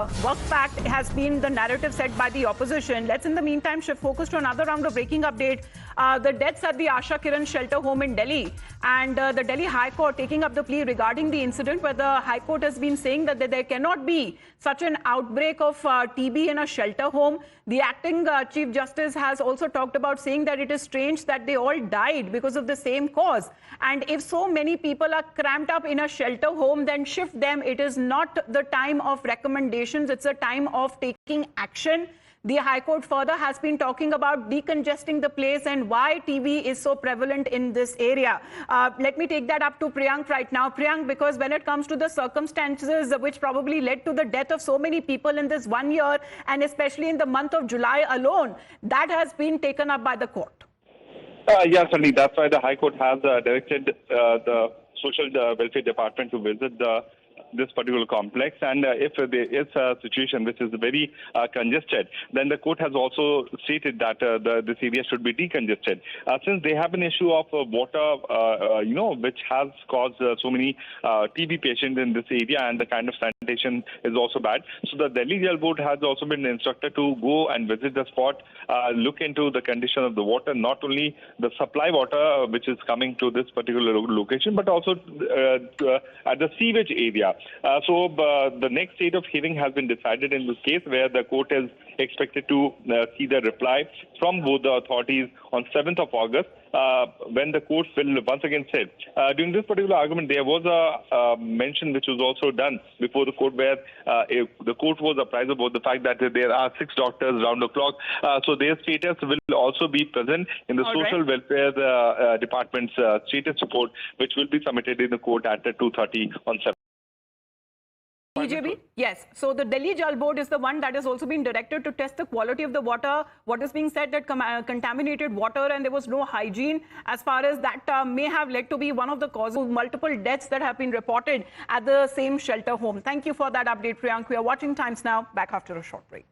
Work Pact has been the narrative set by the opposition. Let's in the meantime shift focus to another round of breaking update. The deaths at the Asha Kiran shelter home in Delhi, and the Delhi High Court taking up the plea regarding the incident where the High Court has been saying that there cannot be such an outbreak of TB in a shelter home. The acting Chief Justice has also talked about saying that it is strange that they all died because of the same cause. And if so many people are cramped up in a shelter home, then shift them. It is not the time of recommendations. It's a time of taking action. The High Court further has been talking about decongesting the place and why TB is so prevalent in this area. Let me take that up to Priyank right now. Priyank, because when it comes to the circumstances which probably led to the death of so many people in this 1 year, and especially in the month of July alone, that has been taken up by the court. Yes, certainly. That's why the High Court has directed the Social Welfare Department to visit this particular complex, and if there is a situation which is very congested, then the court has also stated that this area should be decongested. Since they have an issue of water, which has caused so many TB patients in this area, and the kind of sanitation is also bad. So the Delhi Jal Board has also been instructed to go and visit the spot, look into the condition of the water, not only the supply water which is coming to this particular location, but also at the sewage area. So the next date of hearing has been decided in this case, where the court is expected to see the reply from both the authorities on 7th of August, when the court will once again say. During this particular argument, there was a mention which was also done before the court, where the court was apprised about the fact that there are 6 doctors round the clock. So their status will also be present in the Social Welfare Department's status report, which will be submitted in the court at 2:30 on 7th. BJP? Yes. So the Delhi Jal Board is the one that has also been directed to test the quality of the water. What is being said that contaminated water and there was no hygiene, as far as that may have led to be one of the causes of multiple deaths that have been reported at the same shelter home. Thank you for that update, Priyank. We are watching Times Now. Back after a short break.